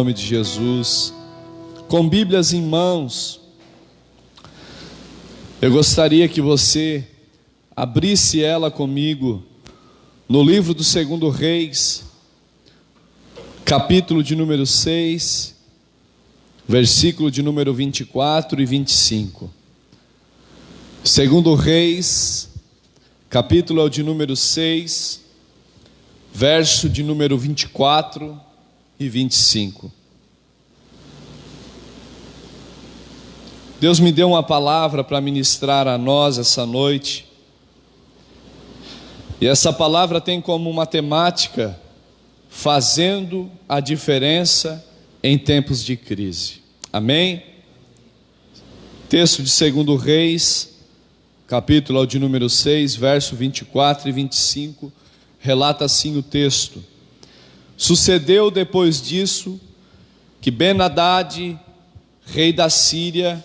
Em nome de Jesus, com Bíblias em mãos, eu gostaria que você abrisse ela comigo no livro do 2 Reis, capítulo de número 6, versículo de número 24 e 25. 2 Reis, capítulo de número 6, verso de número 24 e 25. Deus me deu uma palavra para ministrar a nós essa noite, e essa palavra tem como uma temática: fazendo a diferença em tempos de crise. Amém? Texto de 2 Reis, capítulo de número 6, verso 24 e 25, relata assim o texto: Sucedeu depois disso que Ben-Hadad, rei da Síria,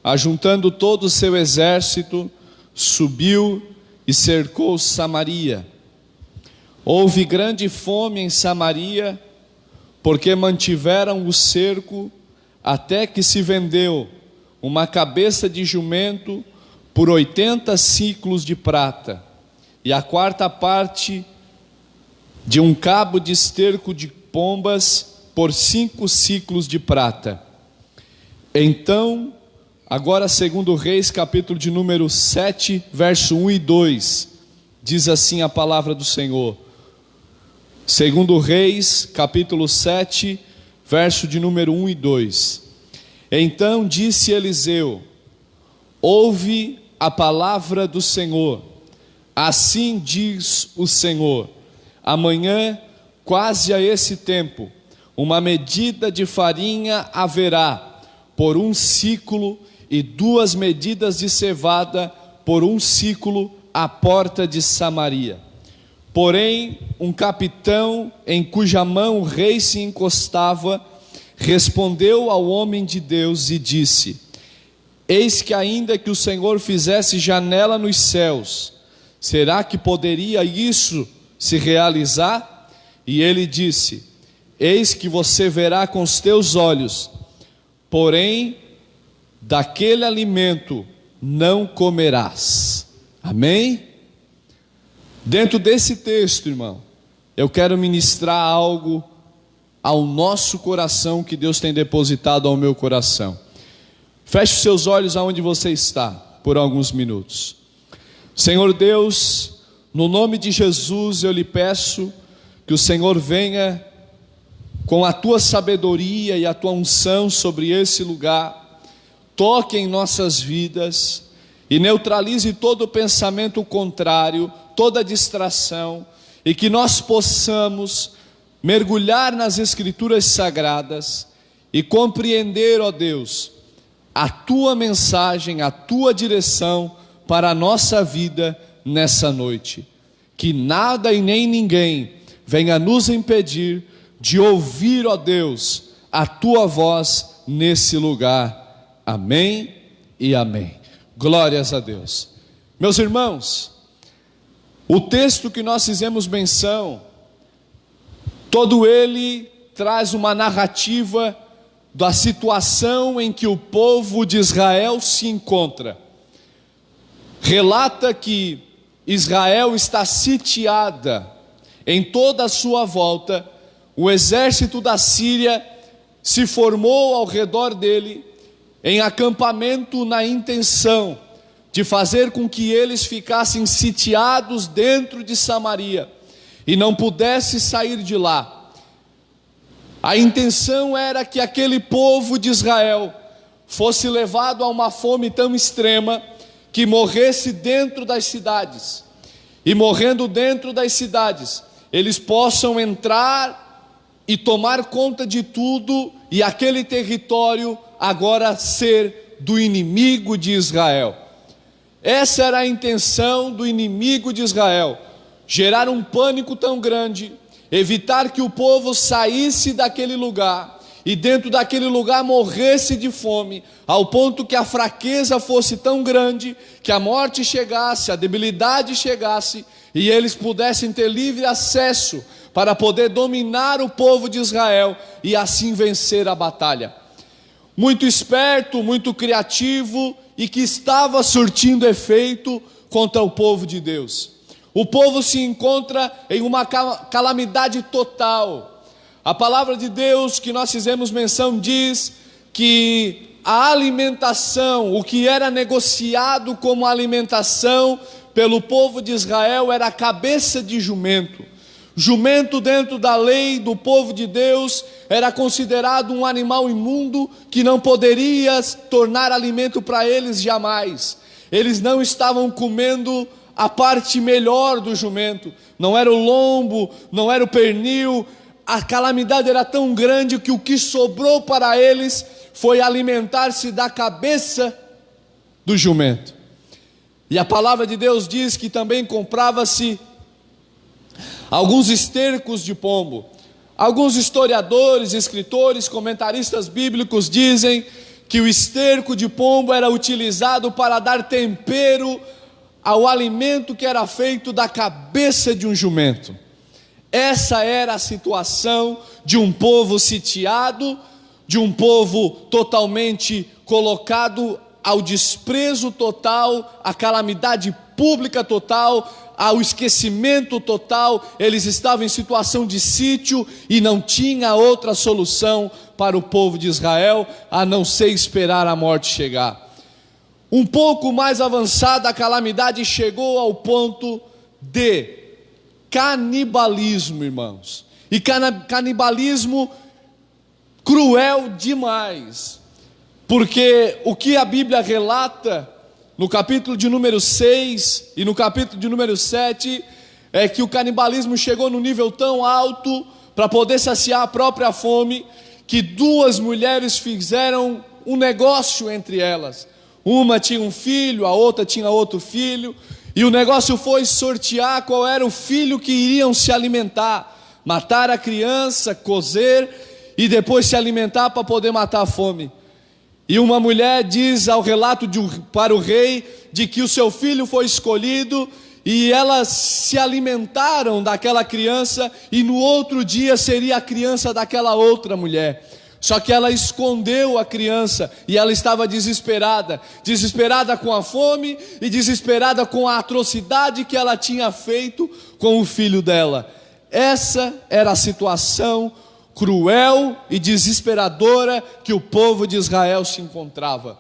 ajuntando todo o seu exército, subiu e cercou Samaria. Houve grande fome em Samaria, porque mantiveram o cerco, até que se vendeu uma cabeça de jumento por 80 siclos de prata, e a quarta parte de um cabo de esterco de pombas por 5 siclos de prata. Então, agora 2 Reis, capítulo de número 7, verso 1 e 2, diz assim a palavra do Senhor. 2 Reis, capítulo 7, verso de número 1 e 2. Então disse Eliseu: ouve a palavra do Senhor. Assim diz o Senhor: amanhã, quase a esse tempo, uma medida de farinha haverá por 1 siclo, e 2 medidas de cevada por 1 siclo à porta de Samaria. Porém, um capitão em cuja mão o rei se encostava, respondeu ao homem de Deus e disse: eis que ainda que o Senhor fizesse janela nos céus, será que poderia isso se realizar? E ele disse: eis que você verá com os teus olhos, porém daquele alimento não comerás. Amém? Dentro desse texto, irmão, eu quero ministrar algo ao nosso coração que Deus tem depositado ao meu coração. Feche os seus olhos aonde você está por alguns minutos. Senhor Deus, no nome de Jesus eu lhe peço que o Senhor venha com a tua sabedoria e a tua unção sobre esse lugar, toque em nossas vidas e neutralize todo pensamento contrário, toda distração, e que nós possamos mergulhar nas Escrituras Sagradas e compreender, ó Deus, a tua mensagem, a tua direção para a nossa vida nessa noite. Que nada e nem ninguém venha nos impedir de ouvir, ó Deus, a tua voz nesse lugar. Amém e amém. Glórias a Deus. Meus irmãos, o texto que nós fizemos menção, todo ele traz uma narrativa da situação em que o povo de Israel se encontra. Relata que Israel está sitiada em toda a sua volta, o exército da Síria se formou ao redor dele, em acampamento, na intenção de fazer com que eles ficassem sitiados dentro de Samaria e não pudesse sair de lá. A intenção era que aquele povo de Israel fosse levado a uma fome tão extrema que morresse dentro das cidades, e morrendo dentro das cidades, eles possam entrar e tomar conta de tudo, e aquele território agora ser do inimigo de Israel. Essa era a intenção do inimigo de Israel: gerar um pânico tão grande, evitar que o povo saísse daquele lugar e dentro daquele lugar morresse de fome, ao ponto que a fraqueza fosse tão grande, que a morte chegasse, a debilidade chegasse, e eles pudessem ter livre acesso para poder dominar o povo de Israel e assim vencer a batalha. Muito esperto, muito criativo, e que estava surtindo efeito contra o povo de Deus. O povo se encontra em uma calamidade total. A palavra de Deus que nós fizemos menção diz que a alimentação, o que era negociado como alimentação pelo povo de Israel, era a cabeça de jumento. Jumento, dentro da lei do povo de Deus, era considerado um animal imundo que não poderia tornar alimento para eles jamais. Eles não estavam comendo a parte melhor do jumento, não era o lombo, não era o pernil. A calamidade era tão grande que o que sobrou para eles foi alimentar-se da cabeça do jumento. E a palavra de Deus diz que também comprava-se alguns estercos de pombo. Alguns historiadores, escritores, comentaristas bíblicos dizem que o esterco de pombo era utilizado para dar tempero ao alimento que era feito da cabeça de um jumento. Essa era a situação de um povo sitiado, de um povo totalmente colocado ao desprezo total, à calamidade pública total, ao esquecimento total. Eles estavam em situação de sítio e não tinha outra solução para o povo de Israel a não ser esperar a morte chegar. Um pouco mais avançada, a calamidade chegou ao ponto de canibalismo, irmãos. E canibalismo cruel demais, porque o que a Bíblia relata no capítulo de número 6 e no capítulo de número 7 é que o canibalismo chegou num nível tão alto para poder saciar a própria fome, que duas mulheres fizeram um negócio entre elas. Uma tinha um filho, a outra tinha outro filho, e o negócio foi sortear qual era o filho que iriam se alimentar, matar a criança, cozer e depois se alimentar para poder matar a fome. E uma mulher diz ao relato para o rei de que o seu filho foi escolhido, e elas se alimentaram daquela criança, e no outro dia seria a criança daquela outra mulher. Só que ela escondeu a criança, e ela estava desesperada com a fome e desesperada com a atrocidade que ela tinha feito com o filho dela. Essa era a situação cruel e desesperadora que o povo de Israel se encontrava.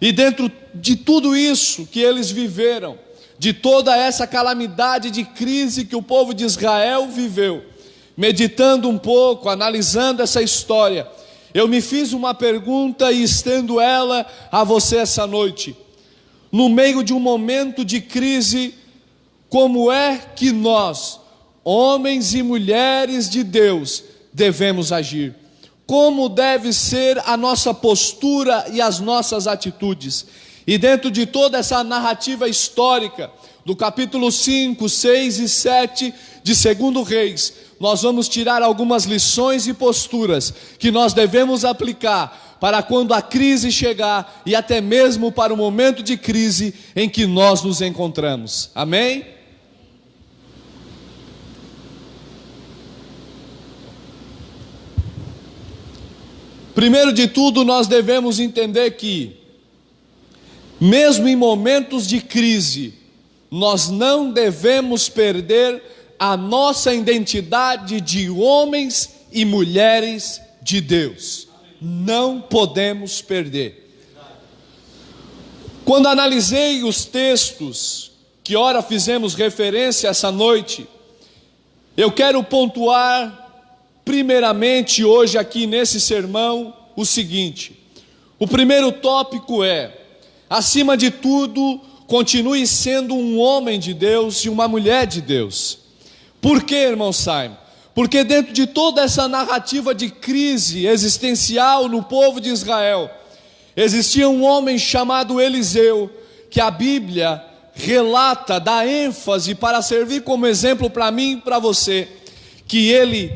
E dentro de tudo isso que eles viveram, de toda essa calamidade de crise que o povo de Israel viveu, meditando um pouco, analisando essa história, eu me fiz uma pergunta e estendo ela a você essa noite. No meio de um momento de crise, como é que nós, homens e mulheres de Deus, devemos agir? Como deve ser a nossa postura e as nossas atitudes? E dentro de toda essa narrativa histórica, do capítulo 5, 6 e 7 de 2 Reis, nós vamos tirar algumas lições e posturas que nós devemos aplicar para quando a crise chegar, e até mesmo para o momento de crise em que nós nos encontramos. Amém? Primeiro de tudo, nós devemos entender que, mesmo em momentos de crise, nós não devemos perder a nossa identidade de homens e mulheres de Deus. Não podemos perder. Quando analisei os textos que ora fizemos referência essa noite, eu quero pontuar primeiramente hoje aqui nesse sermão o seguinte: o primeiro tópico é, acima de tudo, continue sendo um homem de Deus e uma mulher de Deus. Por quê, irmão Simon? Porque dentro de toda essa narrativa de crise existencial no povo de Israel, existia um homem chamado Eliseu, que a Bíblia relata, dá ênfase para servir como exemplo para mim e para você, que ele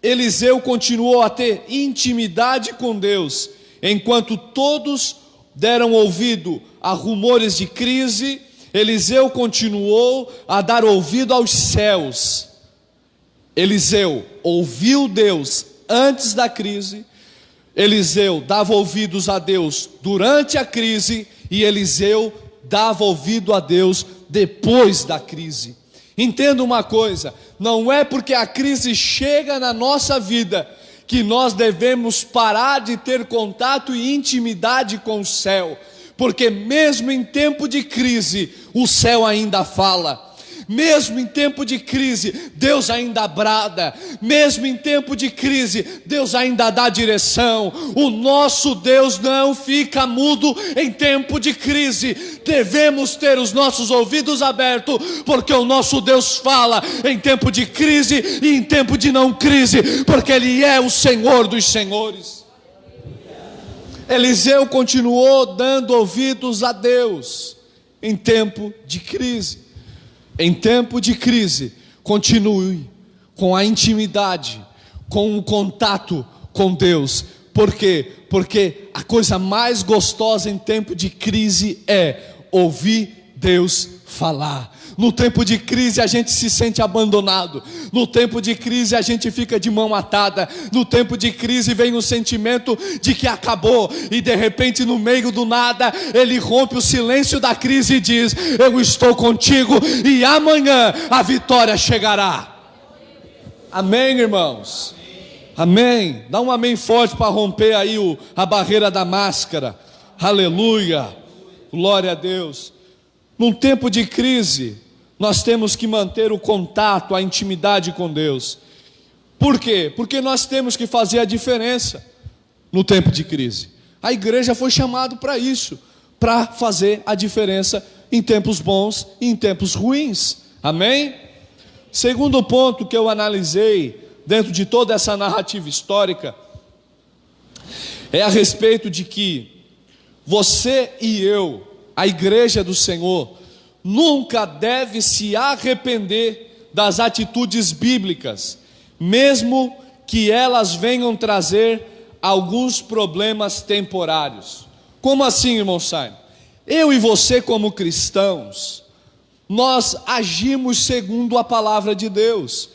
Eliseu continuou a ter intimidade com Deus, enquanto todos deram ouvido a rumores de crise. Eliseu continuou a dar ouvido aos céus. Eliseu ouviu Deus antes da crise, Eliseu dava ouvidos a Deus durante a crise, e Eliseu dava ouvido a Deus depois da crise. Entenda uma coisa: não é porque a crise chega na nossa vida que nós devemos parar de ter contato e intimidade com o céu, porque mesmo em tempo de crise, o céu ainda fala. Mesmo em tempo de crise, Deus ainda brada. Mesmo em tempo de crise, Deus ainda dá direção. O nosso Deus não fica mudo em tempo de crise. Devemos ter os nossos ouvidos abertos, porque o nosso Deus fala em tempo de crise e em tempo de não crise, porque Ele é o Senhor dos senhores. Eliseu continuou dando ouvidos a Deus em tempo de crise. Em tempo de crise, continue com a intimidade, com o contato com Deus. Por quê? Porque a coisa mais gostosa em tempo de crise é ouvir Deus falar. No tempo de crise a gente se sente abandonado. No tempo de crise a gente fica de mão atada. No tempo de crise vem o sentimento de que acabou. E de repente, no meio do nada, Ele rompe o silêncio da crise e diz: eu estou contigo, e amanhã a vitória chegará. Amém, irmãos? Amém. Dá um amém forte para romper aí a barreira da máscara. Aleluia. Glória a Deus. Num tempo de crise, nós temos que manter o contato, a intimidade com Deus. Por quê? Porque nós temos que fazer a diferença no tempo de crise. A igreja foi chamada para isso, para fazer a diferença em tempos bons e em tempos ruins. Amém? Segundo ponto que eu analisei dentro de toda essa narrativa histórica é a respeito de que você e eu, a igreja do Senhor, nunca deve se arrepender das atitudes bíblicas, mesmo que elas venham trazer alguns problemas temporários. Como assim, irmão Simon? Eu e você, como cristãos, nós agimos segundo a palavra de Deus.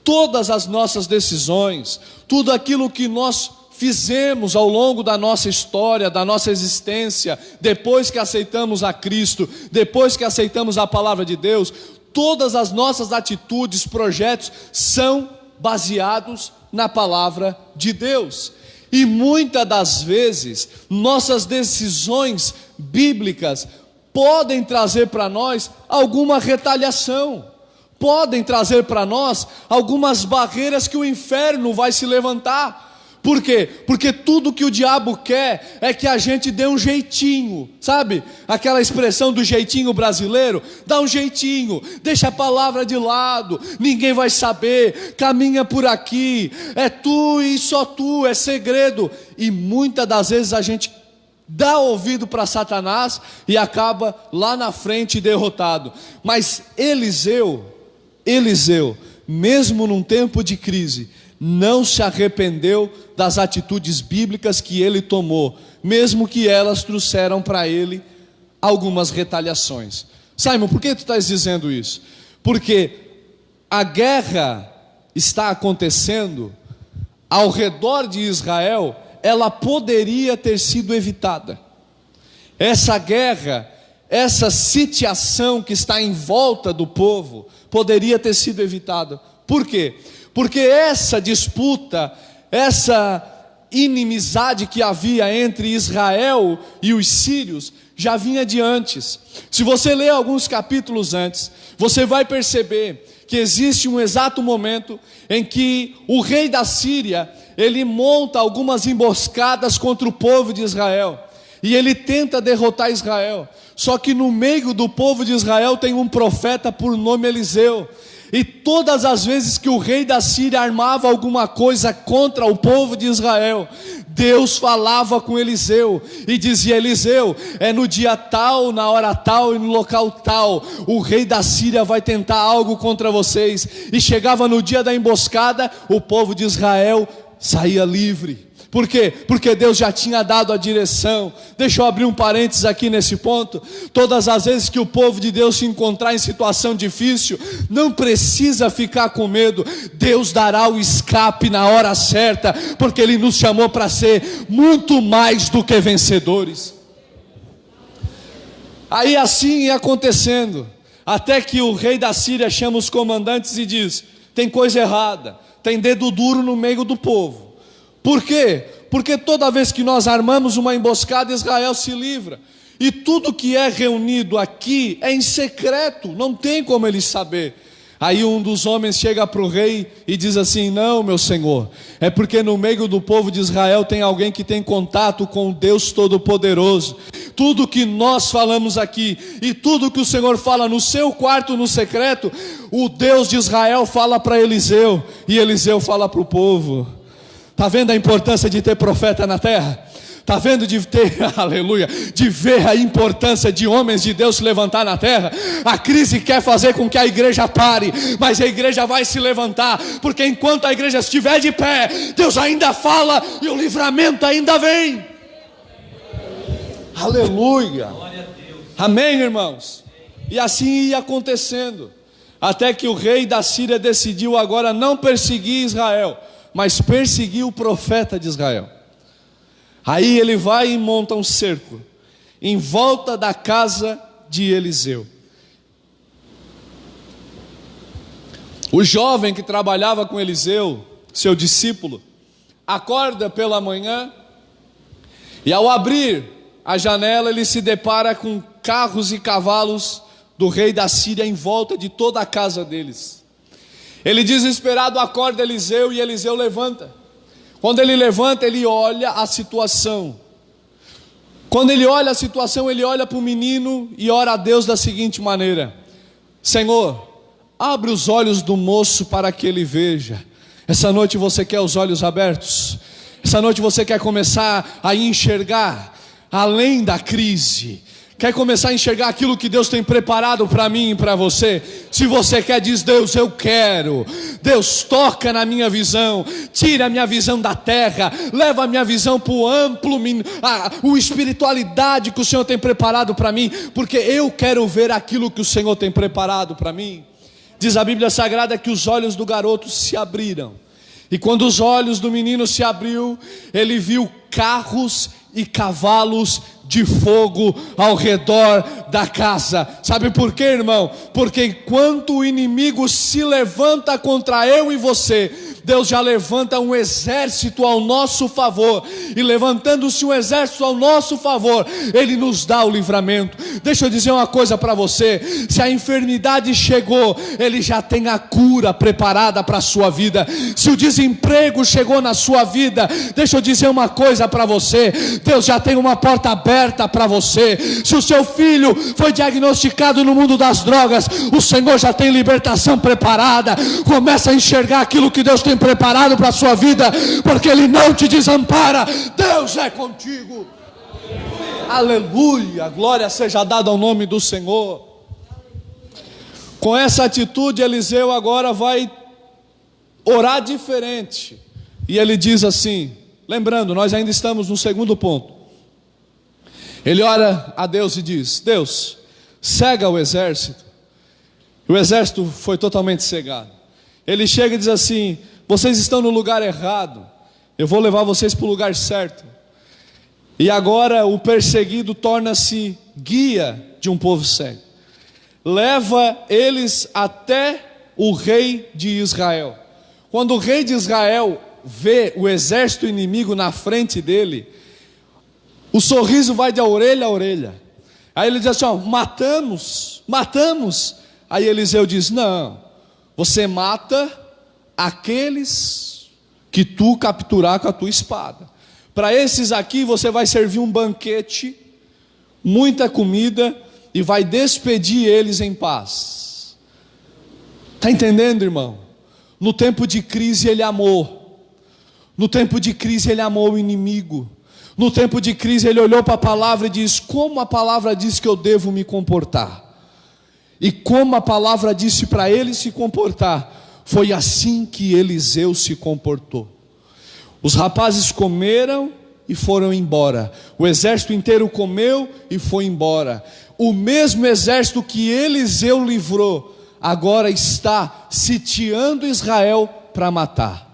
Todas as nossas decisões, tudo aquilo que nós fizemos ao longo da nossa história, da nossa existência, depois que aceitamos a Cristo, depois que aceitamos a palavra de Deus, todas as nossas atitudes, projetos são baseados na palavra de Deus. E muitas das vezes nossas decisões bíblicas podem trazer para nós alguma retaliação, podem trazer para nós algumas barreiras que o inferno vai se levantar. Por quê? Porque tudo que o diabo quer é que a gente dê um jeitinho, sabe? Aquela expressão do jeitinho brasileiro: dá um jeitinho, deixa a palavra de lado, ninguém vai saber, caminha por aqui, é tu e só tu, é segredo. E muitas das vezes a gente dá ouvido para Satanás e acaba lá na frente derrotado. Mas Eliseu, mesmo num tempo de crise, não se arrependeu das atitudes bíblicas que ele tomou, mesmo que elas trouxeram para ele algumas retaliações. Simon, por que tu estás dizendo isso? Porque a guerra está acontecendo ao redor de Israel, ela poderia ter sido evitada. Essa guerra, essa sitiação que está em volta do povo, poderia ter sido evitada. Por quê? Porque essa disputa, essa inimizade que havia entre Israel e os sírios já vinha de antes. Se você ler alguns capítulos antes, você vai perceber que existe um exato momento em que o rei da Síria, ele monta algumas emboscadas contra o povo de Israel, e ele tenta derrotar Israel. Só que no meio do povo de Israel tem um profeta por nome Eliseu. E todas as vezes que o rei da Síria armava alguma coisa contra o povo de Israel, Deus falava com Eliseu e dizia: Eliseu, é no dia tal, na hora tal e no local tal, o rei da Síria vai tentar algo contra vocês. E chegava no dia da emboscada, o povo de Israel saía livre. Por quê? Porque Deus já tinha dado a direção. Deixa eu abrir um parênteses aqui nesse ponto. Todas as vezes que o povo de Deus se encontrar em situação difícil, não precisa ficar com medo. Deus dará o escape na hora certa, porque Ele nos chamou para ser muito mais do que vencedores. Aí assim ia acontecendo, até que o rei da Síria chama os comandantes e diz: tem coisa errada, tem dedo duro no meio do povo. Por quê? Porque toda vez que nós armamos uma emboscada, Israel se livra. E tudo que é reunido aqui é em secreto, não tem como ele saber. Aí um dos homens chega para o rei e diz assim: não, meu senhor, é porque no meio do povo de Israel tem alguém que tem contato com o Deus Todo-Poderoso. Tudo que nós falamos aqui e tudo que o Senhor fala no seu quarto, no secreto, o Deus de Israel fala para Eliseu, e Eliseu fala para o povo. Está vendo a importância de ter profeta na terra? Está vendo de ter, aleluia, de ver a importância de homens de Deus se levantar na terra? A crise quer fazer com que a igreja pare, mas a igreja vai se levantar, porque enquanto a igreja estiver de pé, Deus ainda fala e o livramento ainda vem. Aleluia. Amém, irmãos? E assim ia acontecendo, até que o rei da Síria decidiu agora não perseguir Israel, mas perseguir o profeta de Israel. Aí ele vai e monta um cerco em volta da casa de Eliseu. O jovem que trabalhava com Eliseu, seu discípulo, acorda pela manhã e ao abrir a janela ele se depara com carros e cavalos do rei da Síria em volta de toda a casa deles. Ele desesperado acorda Eliseu e Eliseu levanta. Quando ele levanta, ele olha a situação. Quando ele olha a situação, ele olha para o menino e ora a Deus da seguinte maneira: Senhor, abre os olhos do moço para que ele veja. Essa noite você quer os olhos abertos? Essa noite você quer começar a enxergar além da crise? Quer começar a enxergar aquilo que Deus tem preparado para mim e para você? Se você quer, diz: Deus, eu quero. Deus, toca na minha visão, tira a minha visão da terra, leva a minha visão para o amplo, a espiritualidade que o Senhor tem preparado para mim, porque eu quero ver aquilo que o Senhor tem preparado para mim. Diz a Bíblia Sagrada que os olhos do garoto se abriram, e quando os olhos do menino se abriu, ele viu carros e cavalos de fogo ao redor da casa. Sabe por quê, irmão? Porque enquanto o inimigo se levanta contra eu e você, Deus já levanta um exército ao nosso favor, e levantando-se um exército ao nosso favor, Ele nos dá o livramento. Deixa eu dizer uma coisa para você: se a enfermidade chegou, Ele já tem a cura preparada para a sua vida. Se o desemprego chegou na sua vida, deixa eu dizer uma coisa para você: Deus já tem uma porta aberta para você. Se o seu filho foi diagnosticado no mundo das drogas, o Senhor já tem libertação preparada. Começa a enxergar aquilo que Deus tem preparado para a sua vida, porque Ele não te desampara. Deus é contigo. Aleluia, glória seja dada ao nome do Senhor. Com essa atitude, Eliseu agora vai orar diferente, e ele diz assim, lembrando, nós ainda estamos no segundo ponto. Ele ora a Deus e diz: Deus, cega o exército. O exército foi totalmente cegado. Ele chega e diz assim: vocês estão no lugar errado, eu vou levar vocês para o lugar certo. E agora o perseguido torna-se guia de um povo cego. Leva eles até o rei de Israel. Quando o rei de Israel vê o exército inimigo na frente dele, o sorriso vai de orelha a orelha. Aí ele diz assim: ó, matamos. Aí Eliseu diz: não, você mata aqueles que tu capturar com a tua espada. Para esses aqui você vai servir um banquete, muita comida, e vai despedir eles em paz. Está entendendo, irmão? No tempo de crise ele amou. No tempo de crise ele amou o inimigo. No tempo de crise ele olhou para a palavra e disse: como a palavra diz que eu devo me comportar? E como a palavra disse para ele se comportar, foi assim que Eliseu se comportou. Os rapazes comeram e foram embora. O exército inteiro comeu e foi embora. O mesmo exército que Eliseu livrou, agora está sitiando Israel para matar.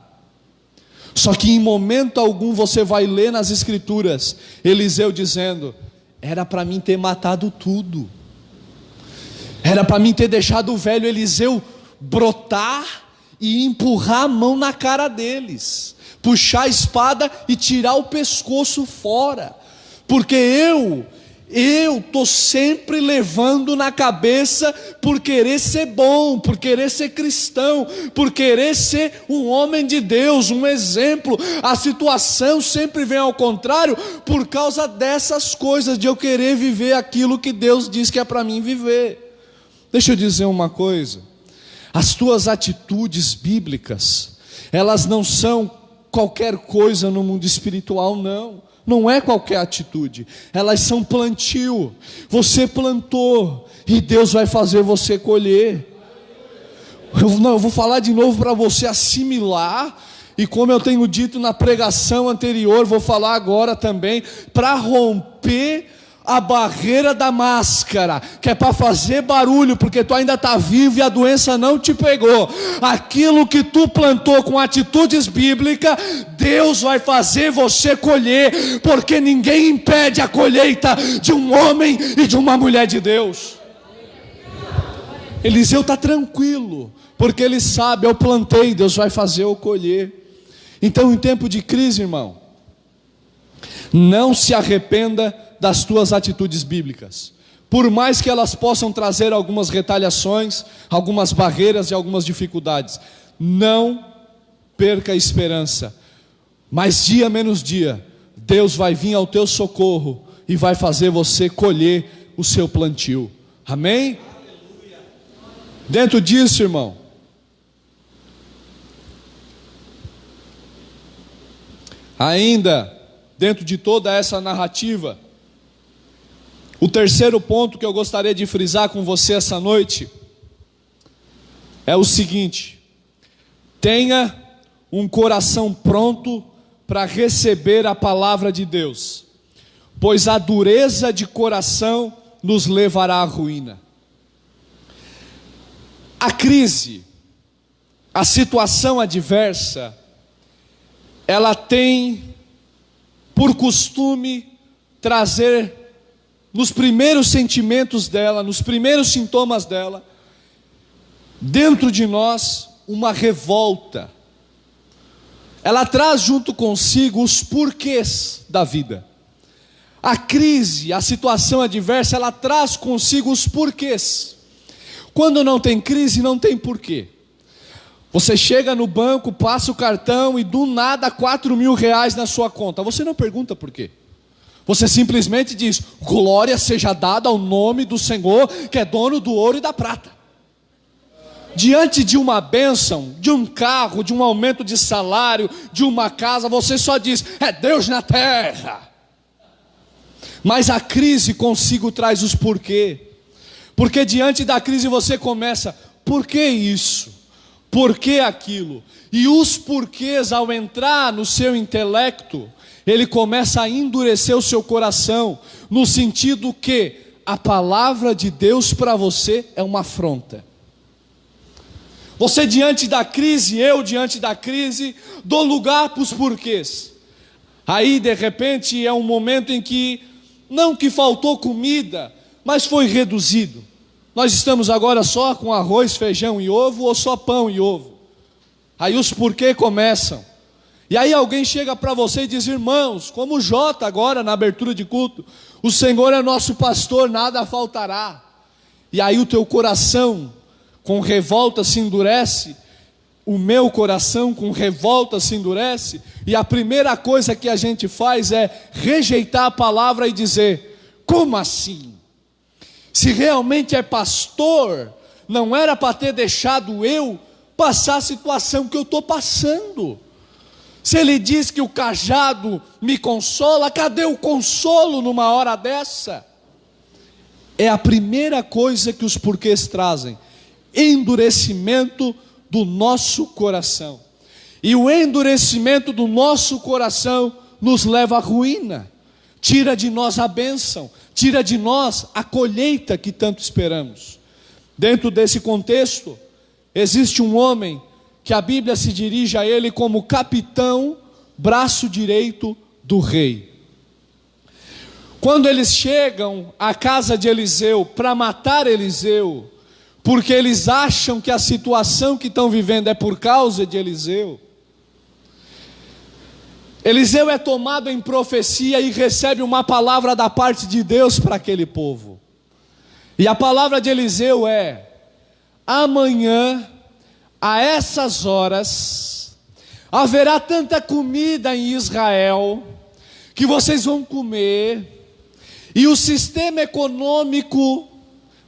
Só que em momento algum você vai ler nas escrituras Eliseu dizendo: era para mim ter matado tudo, era para mim ter deixado o velho Eliseu brotar e empurrar a mão na cara deles, puxar a espada e tirar o pescoço fora, porque eu estou sempre levando na cabeça por querer ser bom, por querer ser cristão, por querer ser um homem de Deus, um exemplo. A situação sempre vem ao contrário por causa dessas coisas, de eu querer viver aquilo que Deus diz que é para mim viver. Deixa eu dizer uma coisa: as tuas atitudes bíblicas, elas não são qualquer coisa no mundo espiritual, não. Não é qualquer atitude, elas são plantio. Você plantou e Deus vai fazer você colher. Eu vou falar de novo para você assimilar. E como eu tenho dito na pregação anterior, vou falar agora também, para romper a barreira da máscara, que é para fazer barulho, porque tu ainda está vivo e a doença não te pegou. Aquilo que tu plantou com atitudes bíblicas, Deus vai fazer você colher, porque ninguém impede a colheita de um homem e de uma mulher de Deus. Eliseu está tranquilo, porque ele sabe: eu plantei, Deus vai fazer eu colher. Então, em tempo de crise, irmão, não se arrependa das tuas atitudes bíblicas, por mais que elas possam trazer algumas retaliações, algumas barreiras e algumas dificuldades. Não perca a esperança, mas dia menos dia, Deus vai vir ao teu socorro e vai fazer você colher o seu plantio. Amém? Aleluia. Dentro disso, irmão, ainda dentro de toda essa narrativa, o terceiro ponto que eu gostaria de frisar com você essa noite é o seguinte: tenha um coração pronto para receber a palavra de Deus, pois a dureza de coração nos levará à ruína. A crise, a situação adversa, ela tem por costume trazer nos primeiros sentimentos dela, nos primeiros sintomas dela, dentro de nós, uma revolta. Ela traz junto consigo os porquês da vida. A crise, a situação adversa, ela traz consigo os porquês. Quando não tem crise, não tem porquê. Você chega no banco, passa o cartão e do nada R$4.000 na sua conta. Você não pergunta por quê. Você simplesmente diz: glória seja dada ao nome do Senhor, que é dono do ouro e da prata. Diante de uma bênção, de um carro, de um aumento de salário, de uma casa, você só diz: é Deus na terra. Mas a crise consigo traz os porquê. Porque diante da crise você começa: por que isso? Por que aquilo? E os porquês, ao entrar no seu intelecto, ele começa a endurecer o seu coração, no sentido que a palavra de Deus para você é uma afronta. Você diante da crise, eu diante da crise, dou lugar para os porquês. Aí de repente é um momento em que, não que faltou comida, mas foi reduzido. Nós estamos agora só com arroz, feijão e ovo, ou só pão e ovo. Aí os porquês começam. E aí alguém chega para você e diz: irmãos, como o Jota agora na abertura de culto, o Senhor é nosso pastor, nada faltará. E aí o teu coração com revolta se endurece, o meu coração com revolta se endurece, e a primeira coisa que a gente faz é rejeitar a palavra e dizer: como assim? Se realmente é pastor, não era para ter deixado eu passar a situação que eu estou passando. Se ele diz que o cajado me consola, cadê o consolo numa hora dessa? É a primeira coisa que os porquês trazem: endurecimento do nosso coração. E o endurecimento do nosso coração nos leva à ruína, tira de nós a bênção, tira de nós a colheita que tanto esperamos. Dentro desse contexto, existe um homem que a Bíblia se dirige a ele como capitão, braço direito do rei. Quando eles chegam à casa de Eliseu para matar Eliseu, porque eles acham que a situação que estão vivendo é por causa de Eliseu, Eliseu é tomado em profecia e recebe uma palavra da parte de Deus para aquele povo. E a palavra de Eliseu é: amanhã, a essas horas, haverá tanta comida em Israel, que vocês vão comer, e o sistema econômico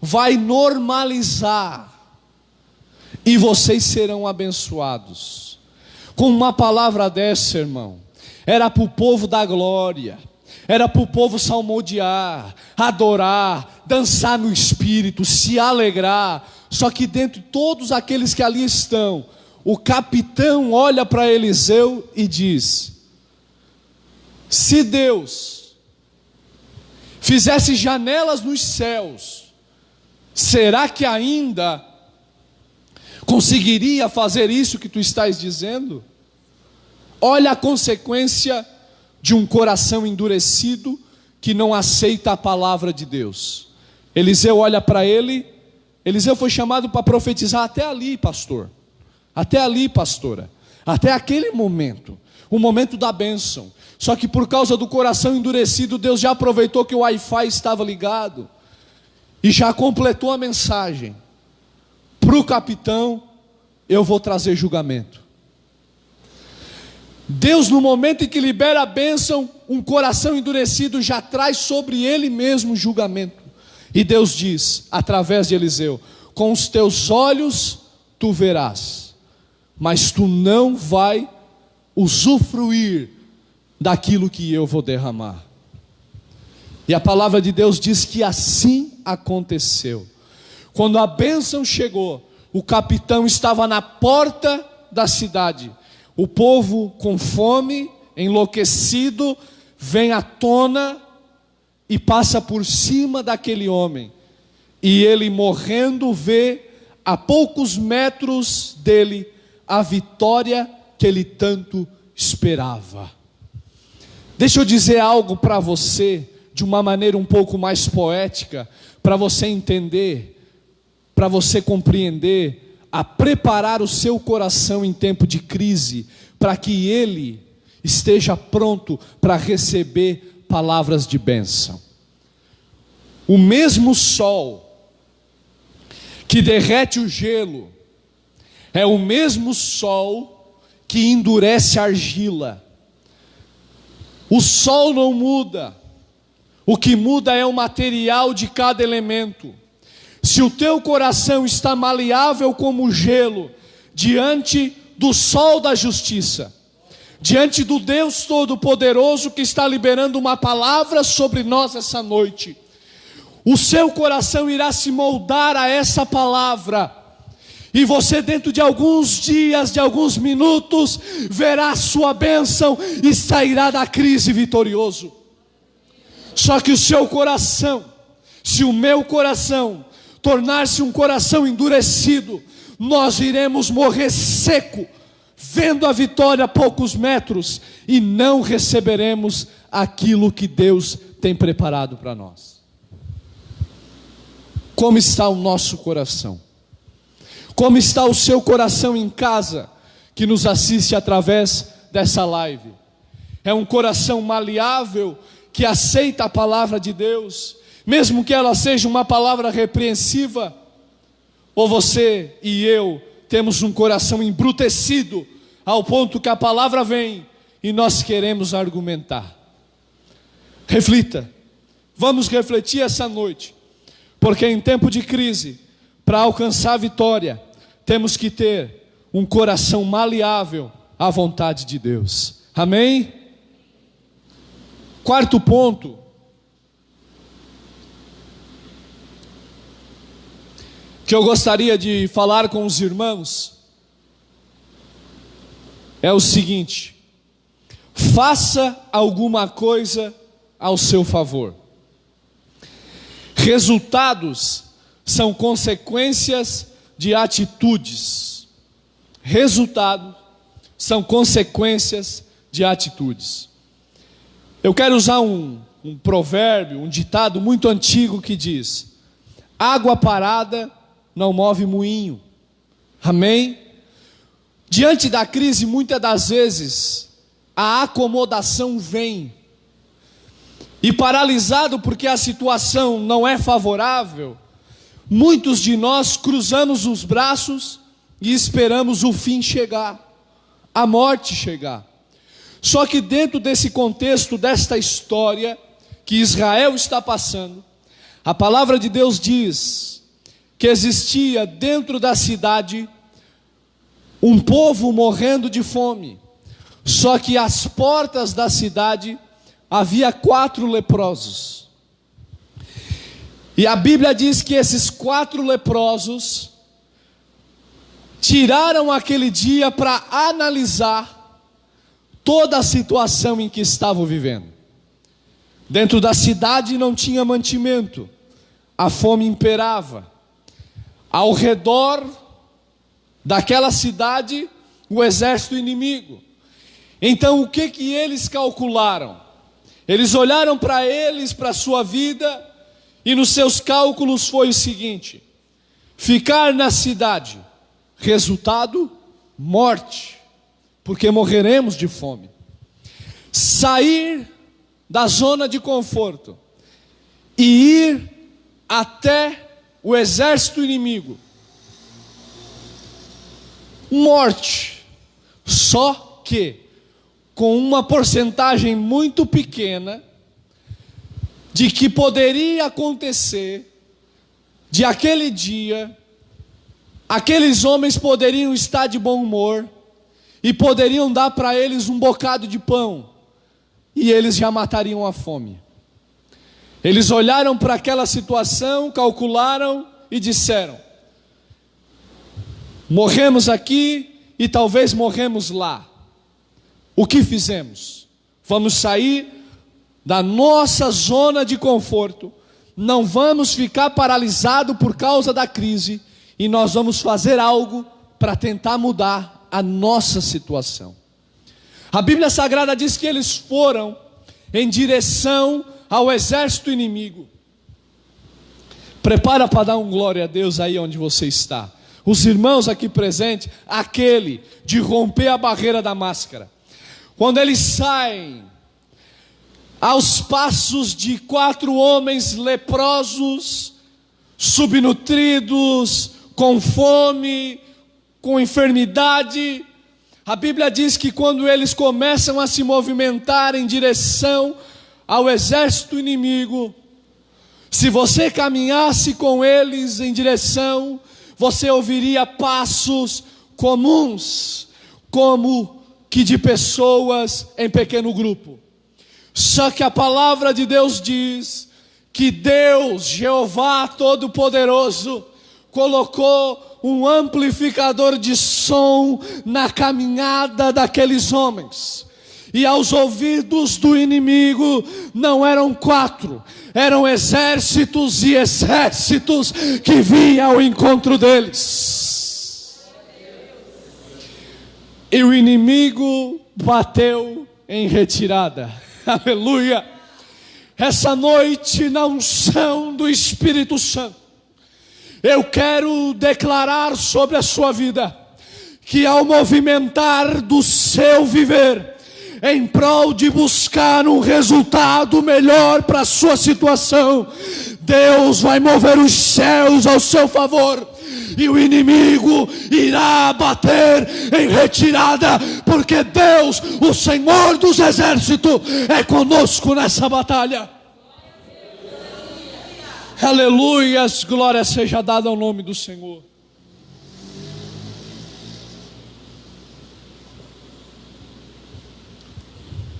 vai normalizar, e vocês serão abençoados. Com uma palavra dessa, irmão, era para o povo dar glória, era para o povo salmodiar, adorar, dançar no espírito, se alegrar. Só que dentre todos aqueles que ali estão, o capitão olha para Eliseu e diz: se Deus fizesse janelas nos céus, será que ainda conseguiria fazer isso que tu estás dizendo? Olha a consequência de um coração endurecido que não aceita a palavra de Deus. Eliseu olha para ele. Eliseu foi chamado para profetizar até ali, pastor, até ali, pastora, até aquele momento, o momento da bênção. Só que por causa do coração endurecido, Deus já aproveitou que o Wi-Fi estava ligado e já completou a mensagem. Para o capitão: eu vou trazer julgamento. Deus, no momento em que libera a bênção, um coração endurecido já traz sobre ele mesmo julgamento. E Deus diz, através de Eliseu: com os teus olhos tu verás, mas tu não vai usufruir daquilo que eu vou derramar. E a palavra de Deus diz que assim aconteceu. Quando a bênção chegou, o capitão estava na porta da cidade. O povo com fome, enlouquecido, vem à tona e passa por cima daquele homem, e ele, morrendo, vê a poucos metros dele a vitória que ele tanto esperava. Deixa eu dizer algo para você, de uma maneira um pouco mais poética, para você entender, para você compreender, a preparar o seu coração em tempo de crise, para que ele esteja pronto para receber palavras de bênção. O mesmo sol que derrete o gelo é o mesmo sol que endurece a argila. O sol não muda, o que muda é o material de cada elemento. Se o teu coração está maleável como o gelo, diante do sol da justiça, diante do Deus Todo-Poderoso que está liberando uma palavra sobre nós essa noite, o seu coração irá se moldar a essa palavra, e você, dentro de alguns dias, de alguns minutos, verá a sua bênção e sairá da crise vitorioso. Só que o seu coração, se o meu coração tornar-se um coração endurecido, nós iremos morrer seco, vendo a vitória a poucos metros, e não receberemos aquilo que Deus tem preparado para nós. Como está o nosso coração? Como está o seu coração em casa, que nos assiste através dessa live? É um coração maleável, que aceita a palavra de Deus, mesmo que ela seja uma palavra repreensiva? Ou você e eu temos um coração embrutecido, ao ponto que a palavra vem e nós queremos argumentar? Reflita, vamos refletir essa noite, porque em tempo de crise, Para alcançar a vitória, temos que ter um coração maleável à vontade de Deus. Amém? Quarto ponto. Que eu gostaria de falar com os irmãos é o seguinte: faça alguma coisa ao seu favor. Resultados são consequências de atitudes. Resultados são consequências de atitudes. Eu quero usar um provérbio, um ditado muito antigo que diz: água parada não move moinho. Amém? Diante da crise, muitas das vezes, a acomodação vem. E paralisado porque a situação não é favorável, muitos de nós cruzamos os braços e esperamos o fim chegar, a morte chegar. Só que dentro desse contexto, desta história que Israel está passando, a palavra de Deus diz que existia dentro da cidade um povo morrendo de fome. Só que às portas da cidade havia 4 leprosos. E a Bíblia diz que esses 4 leprosos tiraram aquele dia para analisar toda a situação em que estavam vivendo. Dentro da cidade não tinha mantimento, a fome imperava. Ao redor daquela cidade, o exército inimigo. Então o que eles calcularam? Eles olharam para eles, para a sua vida, e nos seus cálculos foi o seguinte: ficar na cidade, resultado, morte, porque morreremos de fome. Sair da zona de conforto e ir até o exército inimigo, morte. Só que com uma porcentagem muito pequena de que poderia acontecer, de aquele dia, aqueles homens poderiam estar de bom humor e poderiam dar para eles um bocado de pão, e eles já matariam a fome. Eles olharam para aquela situação, calcularam e disseram: morremos aqui e talvez morremos lá. O que fizemos? Vamos sair da nossa zona de conforto, não vamos ficar paralisados por causa da crise, e nós vamos fazer algo para tentar mudar a nossa situação. A Bíblia Sagrada diz que eles foram em direção ao exército inimigo. Prepara para dar um glória a Deus aí onde você está. Os irmãos aqui presentes, aquele de romper a barreira da máscara. Quando eles saem aos passos de 4 homens leprosos, subnutridos, com fome, com enfermidade, a Bíblia diz que quando eles começam a se movimentar em direção ao exército inimigo, se você caminhasse com eles em direção, você ouviria passos comuns, como que de pessoas em pequeno grupo. Só que a palavra de Deus diz que Deus, Jeová Todo-Poderoso, colocou um amplificador de som na caminhada daqueles homens. E aos ouvidos do inimigo não eram 4, eram exércitos e exércitos que vinham ao encontro deles. E o inimigo bateu em retirada. Aleluia! Essa noite, na unção do Espírito Santo, eu quero declarar sobre a sua vida, que ao movimentar do seu viver, em prol de buscar um resultado melhor para a sua situação, Deus vai mover os céus ao seu favor, e o inimigo irá bater em retirada, porque Deus, o Senhor dos exércitos, é conosco nessa batalha. Aleluias, glória seja dada ao nome do Senhor.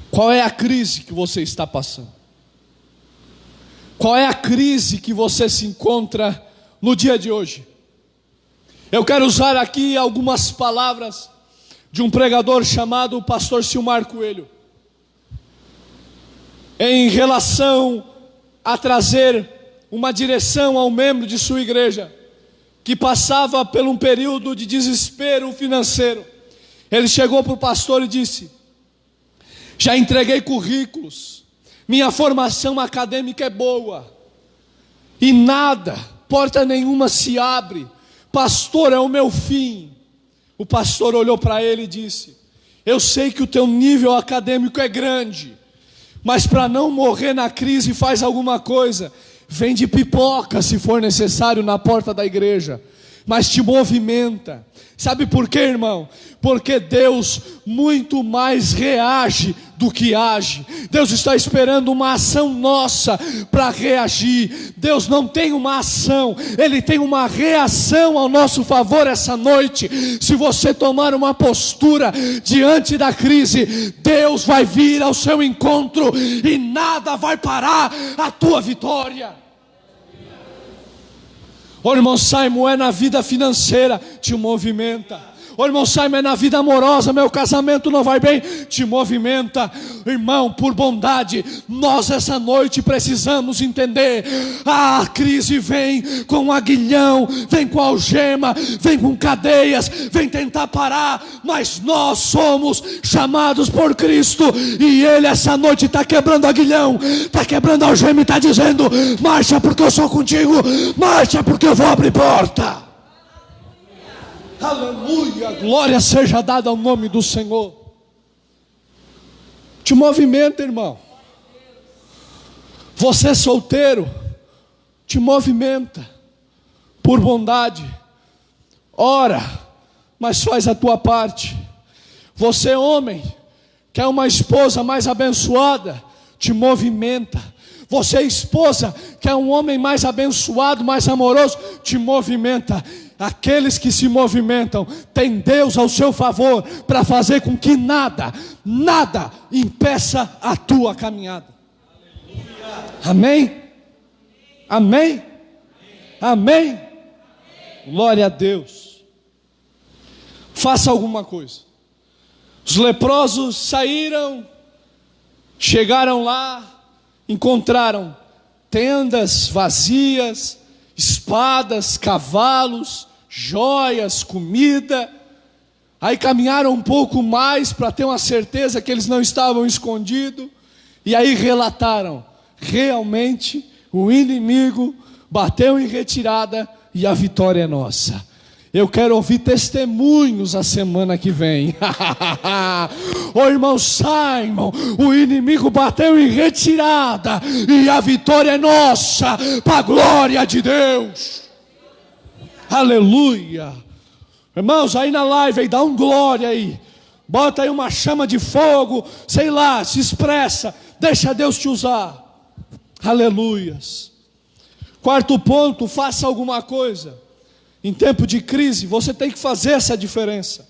Qual é a crise que você está passando? Qual é a crise que você se encontra no dia de hoje? Eu quero usar aqui algumas palavras de um pregador chamado pastor Silmar Coelho, em relação a trazer uma direção ao membro de sua igreja, que passava por um período de desespero financeiro. Ele chegou para o pastor e disse: já entreguei currículos, minha formação acadêmica é boa, e nada, porta nenhuma se abre, pastor, é o meu fim. O pastor olhou para ele e disse: eu sei que o teu nível acadêmico é grande, mas para não morrer na crise, faz alguma coisa, vende pipoca se for necessário na porta da igreja, mas te movimenta. Sabe por quê, irmão? Porque Deus muito mais reage do que age. Deus está esperando uma ação nossa para reagir. Deus não tem uma ação, Ele tem uma reação ao nosso favor essa noite. Se você tomar uma postura diante da crise, Deus vai vir ao seu encontro e nada vai parar a tua vitória. Ô irmão Simon, é na vida financeira, te movimenta. Ô irmão Simon, é na vida amorosa, meu casamento não vai bem, te movimenta. Irmão, por bondade, nós essa noite precisamos entender: a crise vem com aguilhão, vem com algema, vem com cadeias, vem tentar parar, mas nós somos chamados por Cristo, e Ele essa noite está quebrando aguilhão, está quebrando algema e está dizendo: marcha porque eu sou contigo, marcha porque eu vou abrir porta. Aleluia, glória seja dada ao nome do Senhor. Te movimenta, irmão. Você solteiro, te movimenta por bondade. Ora, mas faz a tua parte. Você homem, quer uma esposa mais abençoada, te movimenta. Você esposa, quer um homem mais abençoado, mais amoroso, te movimenta. Aqueles que se movimentam têm Deus ao seu favor para fazer com que nada impeça a tua caminhada. Amém? Amém? Amém? Glória a Deus. Faça alguma coisa. Os leprosos saíram, chegaram lá, encontraram tendas vazias, espadas, cavalos, joias, comida. Aí caminharam um pouco mais para ter uma certeza que eles não estavam escondidos. E aí relataram: realmente o inimigo bateu em retirada e a vitória é nossa. Eu quero ouvir testemunhos a semana que vem. Ô irmão Simon, o inimigo bateu em retirada e a vitória é nossa, para a glória de Deus. Aleluia. Irmãos, aí na live, aí dá um glória aí. Bota aí uma chama de fogo, sei lá, se expressa, deixa Deus te usar. Aleluias. Quarto ponto, faça alguma coisa. Em tempo de crise, você tem que fazer essa diferença.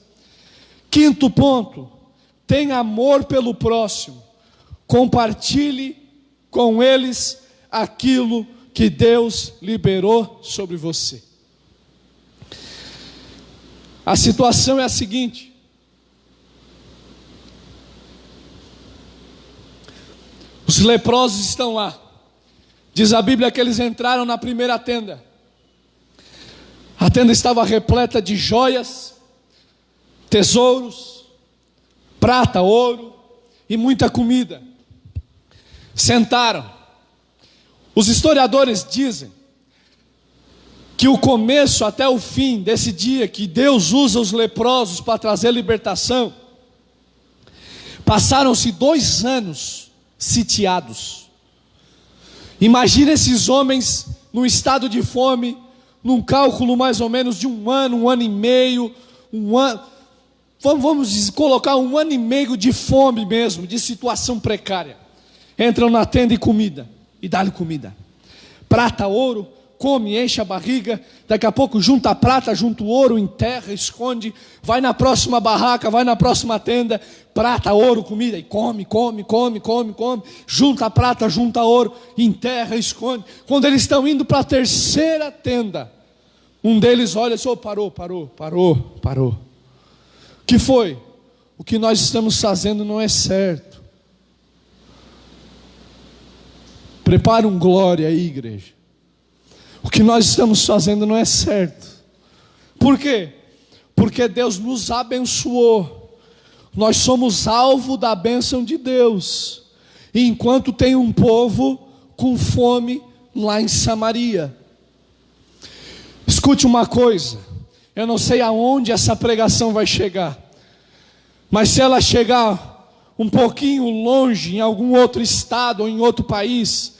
Quinto ponto, tenha amor pelo próximo. Compartilhe com eles aquilo que Deus liberou sobre você. A situação é a seguinte: os leprosos estão lá. Diz a Bíblia que eles entraram na primeira tenda. A tenda estava repleta de joias, tesouros, prata, ouro e muita comida. Sentaram. Os historiadores dizem que o começo até o fim desse dia que Deus usa os leprosos para trazer libertação, passaram-se 2 anos sitiados. Imagina esses homens num estado de fome, num cálculo mais ou menos de 1 ano e meio, vamos colocar 1 ano e meio de fome mesmo, de situação precária. Entram na tenda e comida, e dá-lhe comida. prata, ouro, come, enche a barriga, daqui a pouco junta a prata, junta o ouro, enterra, esconde, vai na próxima barraca, vai na próxima tenda, prata, ouro, comida, e come, junta a prata, junta ouro, enterra, esconde. Quando eles estão indo para a terceira tenda, um deles olha e diz: parou. O que foi? O que nós estamos fazendo não é certo. Prepara um glória aí, igreja. O que nós estamos fazendo não é certo. Por quê? Porque Deus nos abençoou. Nós somos alvo da bênção de Deus. E enquanto tem um povo com fome lá em Samaria. Escute uma coisa. Eu não sei aonde essa pregação vai chegar. Mas se ela chegar um pouquinho longe, em algum outro estado ou em outro país,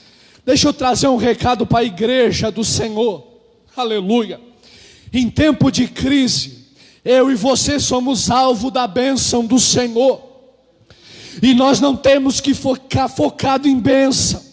deixa eu trazer um recado para a igreja do Senhor. Aleluia. Em tempo de crise, eu e você somos alvo da bênção do Senhor. E nós não temos que ficar focado em bênção.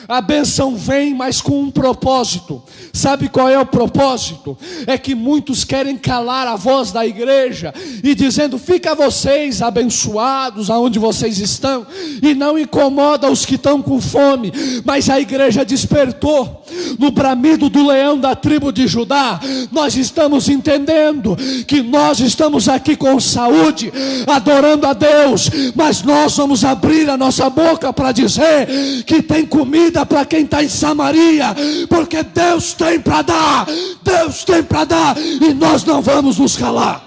A bênção vem, mas com um propósito. Sabe qual é o propósito? É que muitos querem calar a voz da igreja e dizendo: fica vocês abençoados aonde vocês estão, e não incomoda os que estão com fome. Mas a igreja despertou no bramido do leão da tribo de Judá. Nós estamos entendendo que nós estamos aqui com saúde, adorando a Deus, mas nós vamos abrir a nossa boca para dizer que tem comida para quem está em Samaria, porque Deus tem para dar, e nós não vamos nos calar.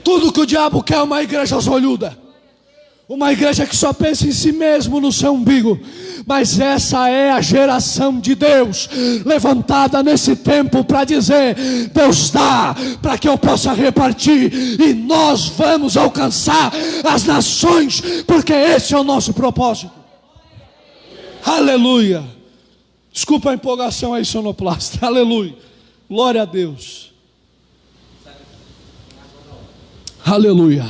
Tudo que o diabo quer é uma igreja olhuda, uma igreja que só pensa em si mesmo, no seu umbigo. Mas essa é a geração de Deus, levantada nesse tempo para dizer: Deus dá para que eu possa repartir, e nós vamos alcançar as nações, porque esse é o nosso propósito. Aleluia. Desculpa a empolgação aí, sonoplasta. Aleluia. Glória a Deus. Aleluia.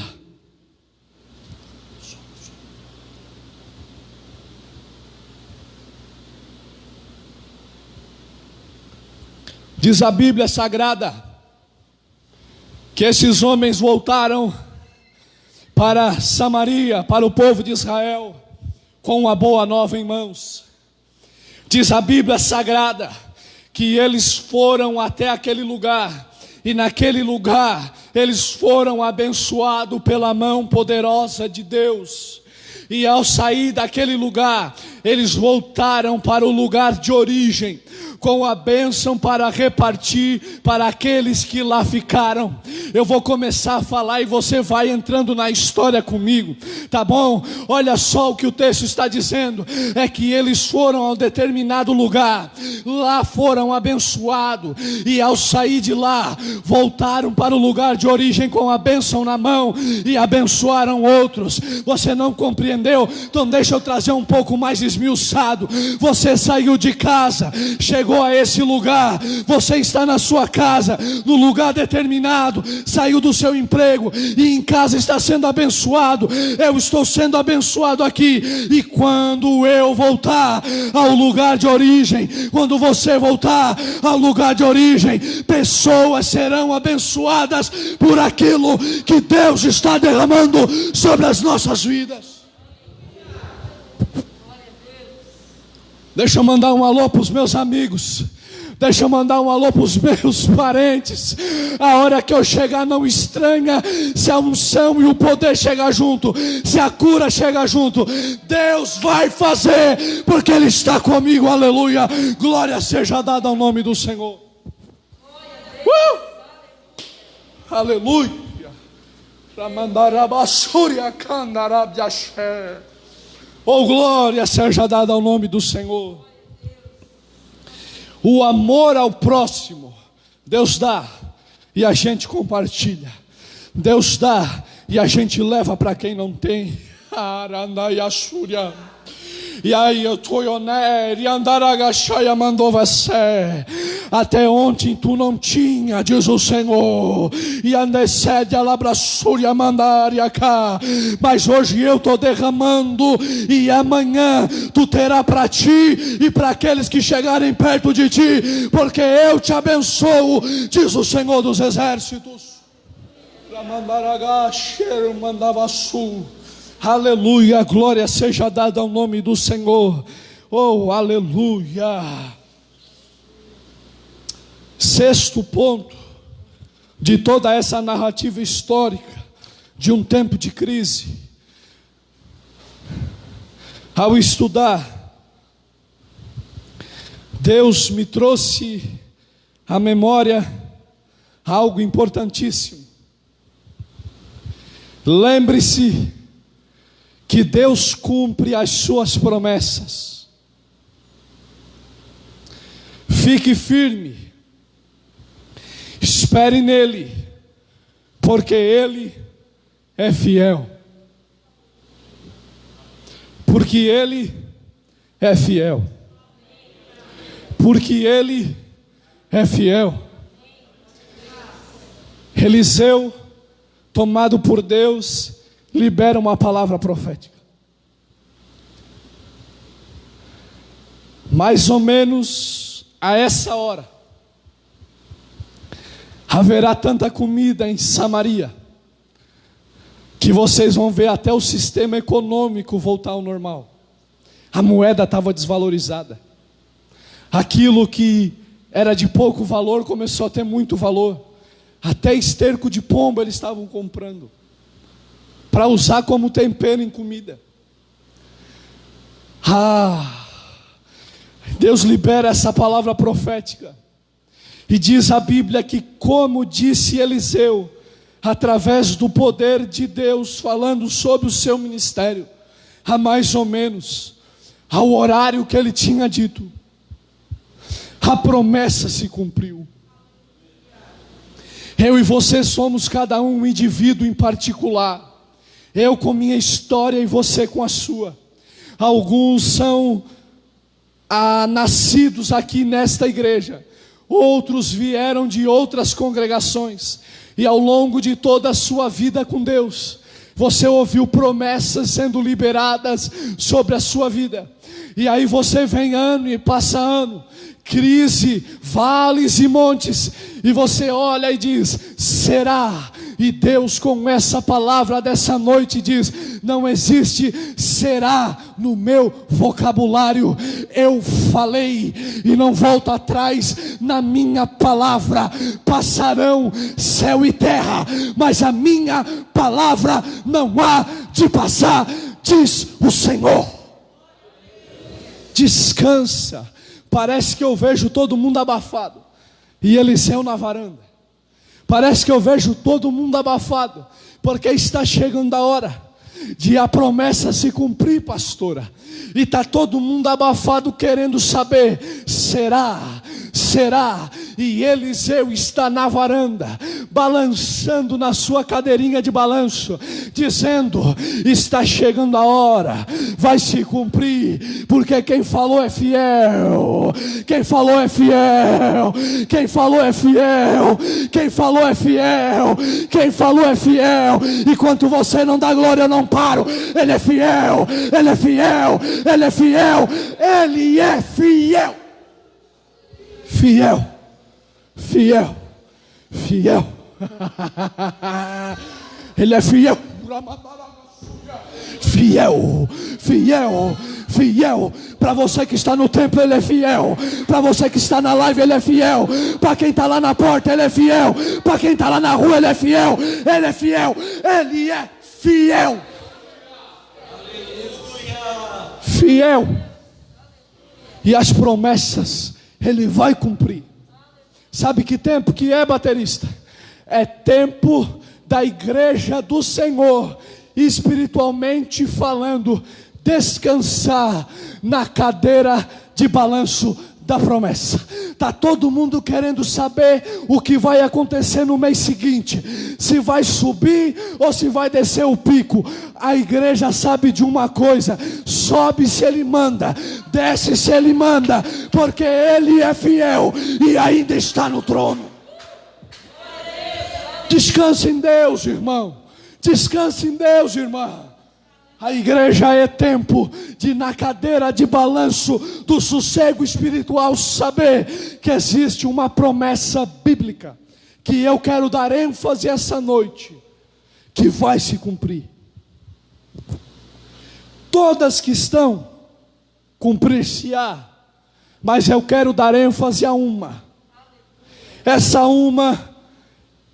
Diz a Bíblia Sagrada que esses homens voltaram para Samaria, para o povo de Israel, com uma boa nova em mãos. Diz a Bíblia Sagrada que eles foram até aquele lugar, e naquele lugar eles foram abençoados pela mão poderosa de Deus. E ao sair daquele lugar, eles voltaram para o lugar de origem, com a bênção para repartir para aqueles que lá ficaram. Eu vou começar a falar e você vai entrando na história comigo, tá bom? Olha só o que o texto está dizendo, é que eles foram a um determinado lugar, lá foram abençoados, e ao sair de lá, voltaram para o lugar de origem com a bênção na mão, e abençoaram outros. Você não compreendeu? Então deixa eu trazer um pouco mais esmiuçado. Você saiu de casa, chegou a esse lugar, você está na sua casa, no lugar determinado, saiu do seu emprego e em casa está sendo abençoado. Eu estou sendo abençoado aqui, e quando eu voltar ao lugar de origem, quando você voltar ao lugar de origem, pessoas serão abençoadas por aquilo que Deus está derramando sobre as nossas vidas. Deixa eu mandar um alô para os meus amigos. Deixa eu mandar um alô para os meus parentes. A hora que eu chegar, não estranha se a unção e o poder chegar junto, se a cura chegar junto. Deus vai fazer, porque Ele está comigo. Aleluia. Glória seja dada ao nome do Senhor. Aleluia. Oh, glória seja dada ao nome do Senhor. O amor ao próximo, Deus dá e a gente compartilha. Deus dá e a gente leva para quem não tem. E aí eu tô e andaragachaya mandou você. Até ontem tu não tinha, diz o Senhor. E andecede a labraçúria mandaria cá. Mas hoje eu estou derramando, e amanhã tu terá para ti e para aqueles que chegarem perto de ti, porque eu te abençoo, diz o Senhor dos Exércitos. Aleluia, glória seja dada ao nome do Senhor. Oh, aleluia. Sexto ponto de toda essa narrativa histórica de um tempo de crise. Ao estudar, Deus me trouxe à memória algo importantíssimo. Lembre-se que Deus cumpre as suas promessas. Fique firme, espere nele, porque ele é fiel. Porque ele é fiel. Porque ele é fiel. Eliseu, tomado por Deus, libera uma palavra profética. Mais ou menos a essa hora, haverá tanta comida em Samaria, que vocês vão ver até o sistema econômico voltar ao normal. A moeda estava desvalorizada. Aquilo que era de pouco valor começou a ter muito valor. Até esterco de pombo eles estavam comprando, para usar como tempero em comida. Deus libera essa palavra profética. E diz a Bíblia que, como disse Eliseu, através do poder de Deus, falando sobre o seu ministério, a mais ou menos ao horário que ele tinha dito, a promessa se cumpriu. Eu e você somos cada um indivíduo em particular. Eu com minha história e você com a sua. Alguns são nascidos aqui nesta igreja. Outros vieram de outras congregações. E ao longo de toda a sua vida com Deus, você ouviu promessas sendo liberadas sobre a sua vida. E aí você vem ano e passa ano, crise, vales e montes, e você olha e diz: será? E Deus, com essa palavra dessa noite, diz: não existe será no meu vocabulário. Eu falei e não volto atrás na minha palavra. Passarão céu e terra, mas a minha palavra não há de passar, diz o Senhor. Descansa. Parece que eu vejo todo mundo abafado, e Eliseu na varanda. Parece que eu vejo todo mundo abafado, porque está chegando a hora de a promessa se cumprir, pastora. E está todo mundo abafado querendo saber: será? Será? E Eliseu está na varanda, balançando na sua cadeirinha de balanço, dizendo: está chegando a hora, vai se cumprir, porque quem falou é fiel. Quem falou é fiel. Quem falou é fiel. Quem falou é fiel. Quem falou é fiel. Enquanto você não dá glória, eu não paro. Ele é fiel. Ele é fiel. Ele é fiel. Ele é fiel. Fiel, fiel, fiel. Ele é fiel. Fiel, fiel, fiel. Para você que está no templo, Ele é fiel. Para você que está na live, Ele é fiel. Para quem está lá na porta, Ele é fiel. Para quem está lá na rua, Ele é fiel. Ele é fiel. Ele é fiel. Fiel. E as promessas Ele vai cumprir. Sabe que tempo que é, baterista? É tempo da igreja do Senhor, espiritualmente falando, descansar na cadeira de balanço da promessa. Está todo mundo querendo saber o que vai acontecer no mês seguinte, se vai subir ou se vai descer o pico. A igreja sabe de uma coisa: sobe se Ele manda, desce se Ele manda, porque Ele é fiel e ainda está no trono. Descanse em Deus, irmão. Descanse em Deus, irmã. A igreja é tempo de, na cadeira de balanço do sossego espiritual, saber que existe uma promessa bíblica, que eu quero dar ênfase essa noite, que vai se cumprir. Todas que estão, cumprir-se-á, mas eu quero dar ênfase a uma. Essa uma,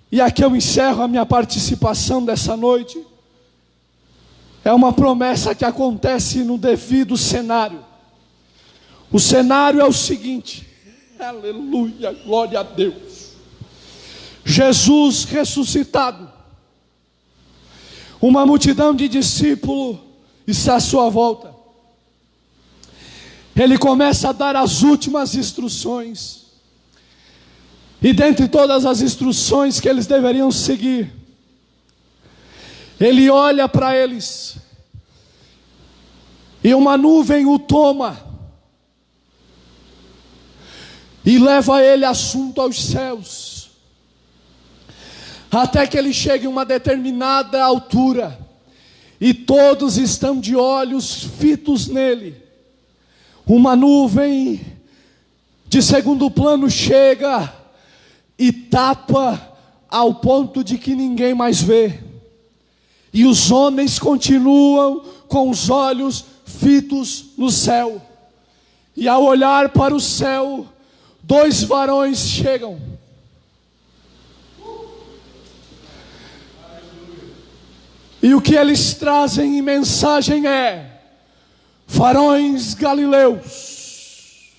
e aqui eu encerro a minha participação dessa noite, é uma promessa que acontece no devido cenário. O cenário é o seguinte: aleluia, glória a Deus. Jesus ressuscitado, uma multidão de discípulos está à sua volta. Ele começa a dar as últimas instruções, e dentre todas as instruções que eles deveriam seguir, Ele olha para eles, e uma nuvem o toma, e leva ele assunto aos céus, até que ele chegue a uma determinada altura, e todos estão de olhos fitos nele. Uma nuvem de segundo plano chega e tapa ao ponto de que ninguém mais vê. E os homens continuam com os olhos fitos no céu. E ao olhar para o céu, dois varões chegam. E o que eles trazem em mensagem é: varões galileus,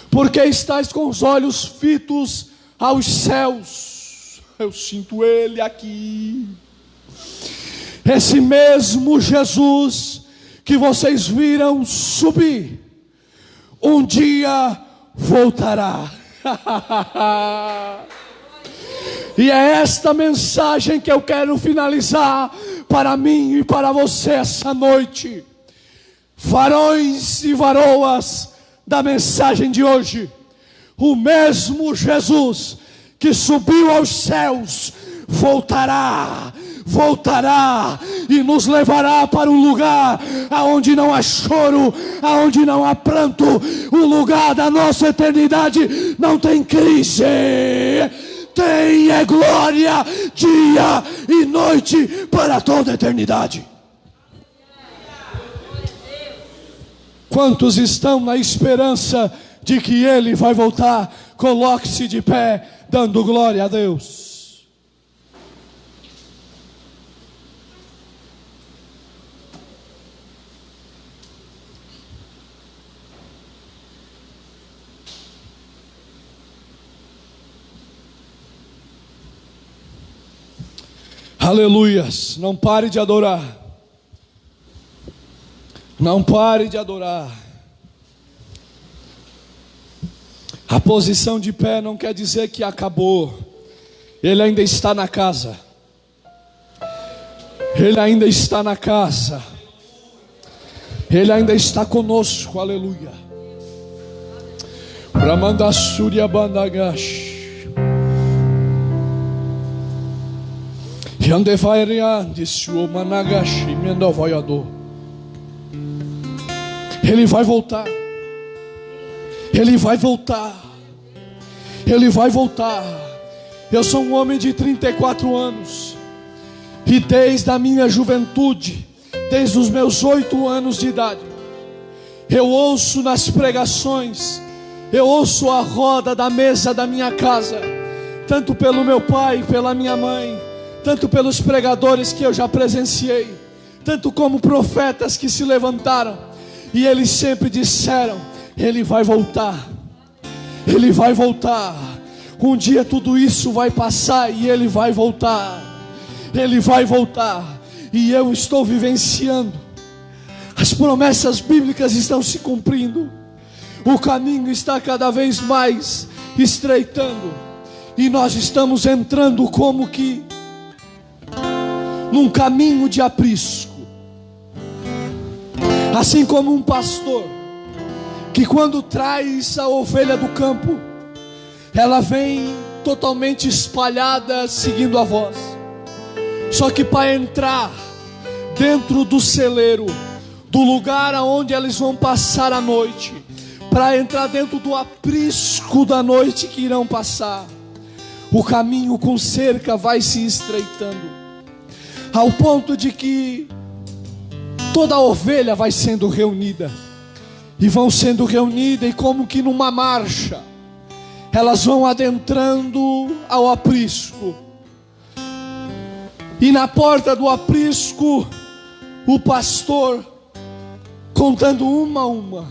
porque estáis com os olhos fitos aos céus? Eu sinto Ele aqui. Esse mesmo Jesus que vocês viram subir, um dia voltará. E é esta mensagem que eu quero finalizar para mim e para você essa noite. Varões e varoas da mensagem de hoje, o mesmo Jesus que subiu aos céus voltará e nos levará para um lugar aonde não há choro, aonde não há pranto. O lugar da nossa eternidade não tem crise, tem glória dia e noite para toda a eternidade. Quantos estão na esperança de que Ele vai voltar? Coloque-se de pé, dando glória a Deus. Aleluias. Não pare de adorar. Não pare de adorar. A posição de pé não quer dizer que acabou. Ele ainda está na casa. Ele ainda está na casa. Ele ainda está conosco. Aleluia. Ramanda Surya Bandagash. Ele vai voltar. Ele vai voltar. Ele vai voltar. Eu sou um homem de 34 anos. E desde a minha juventude, desde os meus 8 anos de idade, eu ouço nas pregações, eu ouço a roda da mesa da minha casa, tanto pelo meu pai, pela minha mãe, tanto pelos pregadores que eu já presenciei, tanto como profetas que se levantaram, e eles sempre disseram: Ele vai voltar, Ele vai voltar. Um dia tudo isso vai passar e Ele vai voltar. Ele vai voltar. E eu estou vivenciando. As promessas bíblicas estão se cumprindo. O caminho está cada vez mais estreitando, e nós estamos entrando como que num caminho de aprisco. Assim como um pastor que, quando traz a ovelha do campo, ela vem totalmente espalhada seguindo a voz. Só que para entrar dentro do celeiro, do lugar aonde eles vão passar a noite, para entrar dentro do aprisco da noite que irão passar, o caminho com cerca vai se estreitando, ao ponto de que toda a ovelha vai sendo reunida, e vão sendo reunidas, e como que numa marcha, elas vão adentrando ao aprisco. E na porta do aprisco, o pastor contando uma a uma: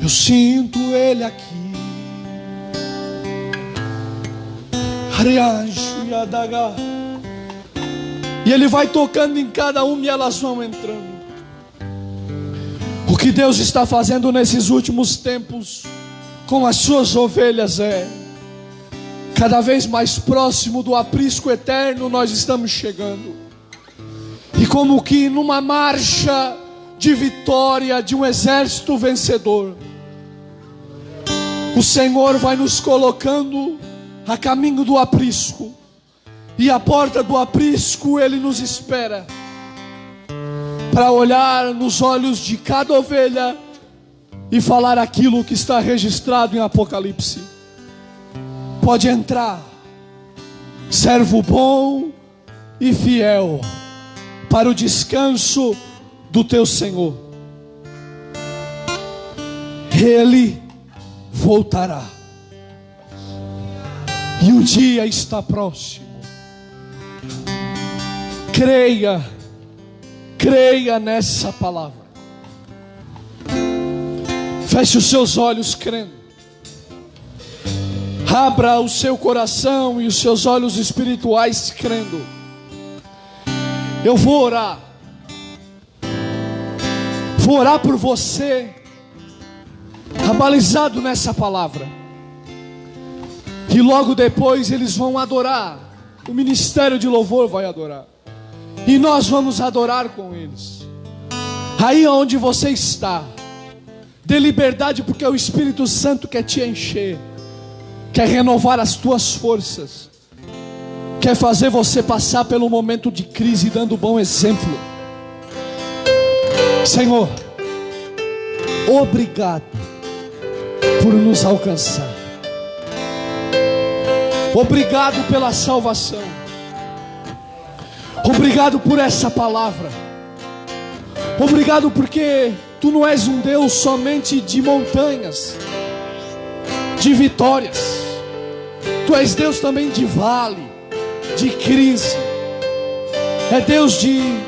eu sinto ele aqui. E ele vai tocando em cada uma e elas vão entrando. O que Deus está fazendo nesses últimos tempos com as suas ovelhas é cada vez mais próximo do aprisco eterno. Nós estamos chegando, e como que numa marcha de vitória de um exército vencedor, o Senhor vai nos colocando a caminho do aprisco, e a porta do aprisco Ele nos espera para olhar nos olhos de cada ovelha e falar aquilo que está registrado em Apocalipse: pode entrar, servo bom e fiel, para o descanso do teu Senhor. Ele voltará, e o dia está próximo. Creia nessa palavra. Feche os seus olhos crendo. Abra o seu coração e os seus olhos espirituais crendo. Eu vou orar. Vou orar por você, abalizado nessa palavra. E logo depois eles vão adorar. O ministério de louvor vai adorar, e nós vamos adorar com eles. Aí onde você está, dê liberdade, porque o Espírito Santo quer te encher, quer renovar as tuas forças, quer fazer você passar pelo momento de crise dando bom exemplo. Senhor, obrigado por nos alcançar. Obrigado pela salvação. Obrigado por essa palavra. Obrigado porque Tu não és um Deus somente de montanhas, de vitórias. Tu és Deus também de vale, de crise. É Deus de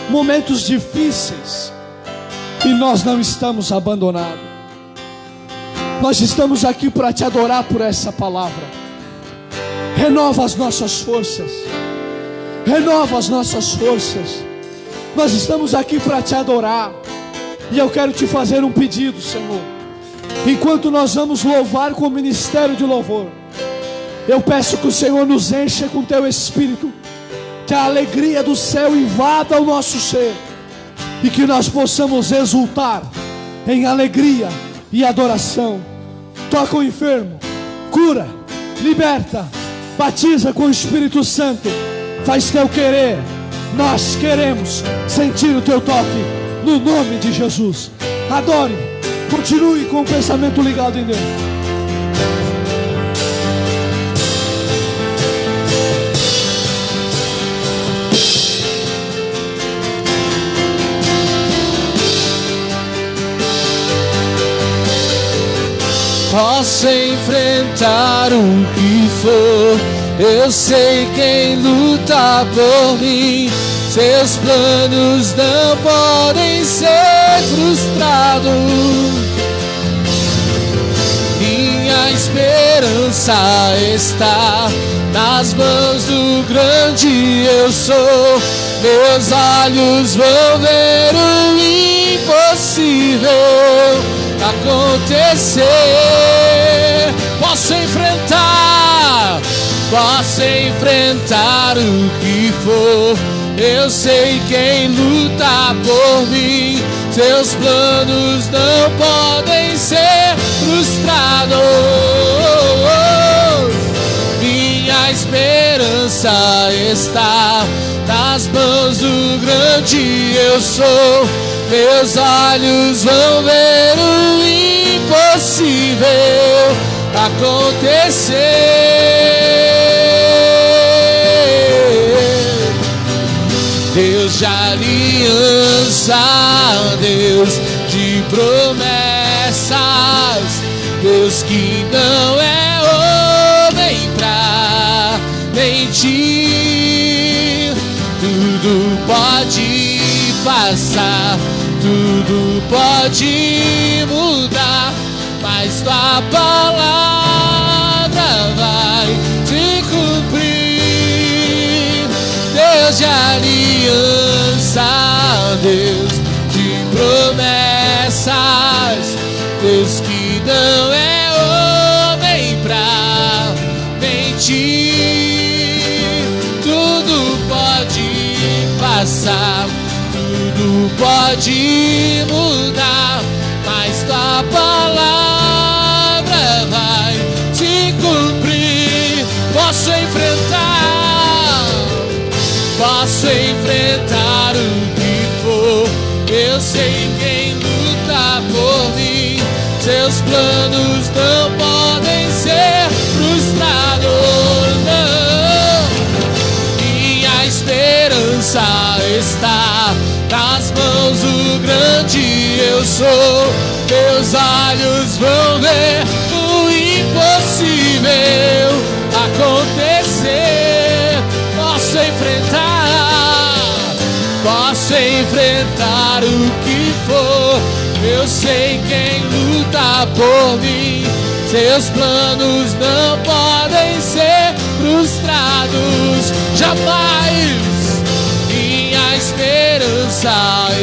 momentos difíceis. E nós não estamos abandonados. Nós estamos aqui para Te adorar por essa palavra. Renova as nossas forças. Renova as nossas forças. Nós estamos aqui para Te adorar. E eu quero Te fazer um pedido, Senhor. Enquanto nós vamos louvar com o ministério de louvor, eu peço que o Senhor nos encha com Teu Espírito, que a alegria do céu invada o nosso ser, e que nós possamos exultar em alegria e adoração. Toca o enfermo, cura, liberta, batiza com o Espírito Santo, faz Teu querer. Nós queremos sentir o Teu toque, no nome de Jesus. Adore, continue com o pensamento ligado em Deus. Posso enfrentar o que for, eu sei quem luta por mim. Seus planos não podem ser frustrados. Minha esperança está nas mãos do grande eu sou. Meus olhos vão ver o impossível. acontecer. Posso enfrentar o que for. Eu sei quem luta por mim. Seus planos não podem ser frustrados. Minha esperança está nas mãos do grande eu sou. Meus olhos vão ver o impossível acontecer. Deus de aliança, Deus de promessas, Deus que não é homem pra mentir. Tudo pode passar, tudo pode mudar, mas tua palavra vai se cumprir. Deus de aliança, Deus de promessas, Deus que não é homem pra mentir. Tudo pode passar, tudo pode mudar, mas tua palavra vai se cumprir. Posso enfrentar o que for. Eu sei quem luta por mim. Seus planos não podem ser frustrados, não. Minha esperança está nas mãos do grande eu sou. Meus olhos vão ver o impossível acontecer. Posso enfrentar o que for. Eu sei quem luta por mim. Seus planos não podem ser frustrados jamais. Minha esperança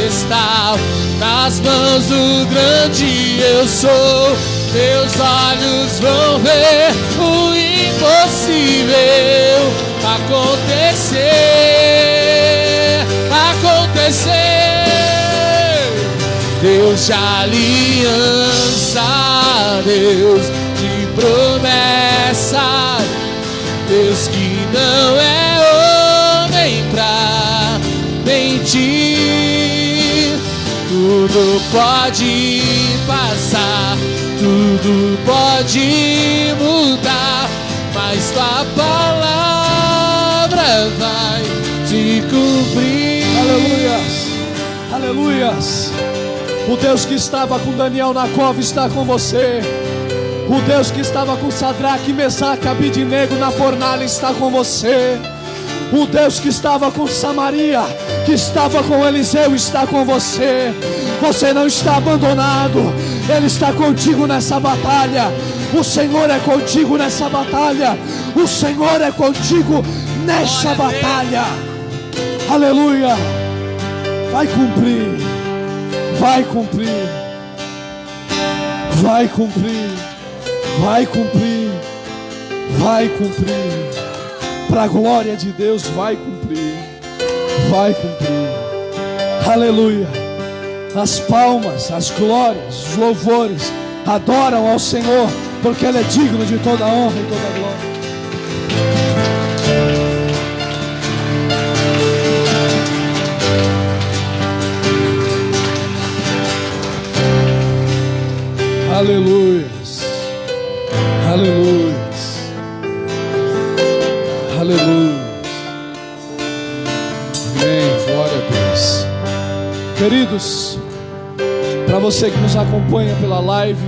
está nas mãos do grande eu sou. Meus olhos vão ver o impossível acontecer. Deus de aliança, Deus de promessa, Deus que não é homem pra mentir. Tudo pode passar, tudo pode mudar, mas tua palavra vai se cumprir. Aleluias, aleluias. O Deus que estava com Daniel na cova está com você. O Deus que estava com Sadraque, Mesaque e Abidnego na fornalha está com você. O Deus que estava com Samaria, que estava com Eliseu, está com você. Você não está abandonado. Ele está contigo nessa batalha. O Senhor é contigo nessa batalha. O Senhor é contigo nessa batalha. Aleluia. Vai cumprir. Vai cumprir. Vai cumprir. Vai cumprir. Vai cumprir. Para a glória de Deus, vai cumprir. Vai cumprir. Aleluia. As palmas, as glórias, os louvores adoram ao Senhor, porque Ele é digno de toda honra e toda glória. Aleluias, aleluias, aleluia. Amém, glória a Deus. Queridos, para você que nos acompanha pela live,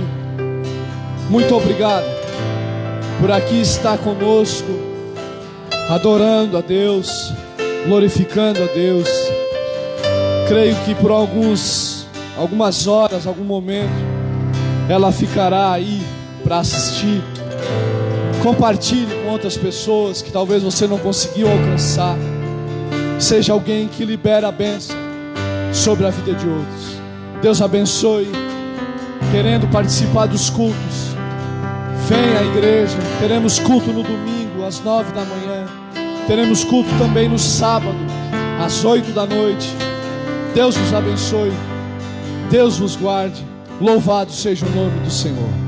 muito obrigado por aqui estar conosco, adorando a Deus, glorificando a Deus. Creio que por algumas horas, algum momento, ela ficará aí para assistir. Compartilhe com outras pessoas que talvez você não conseguiu alcançar. Seja alguém que libera a bênção sobre a vida de outros. Deus abençoe. querendo participar dos cultos, vem à igreja. Teremos culto no domingo às 9 da manhã. Teremos culto também no sábado às 8 da noite. Deus vos abençoe. Deus vos guarde. Louvado seja o nome do Senhor.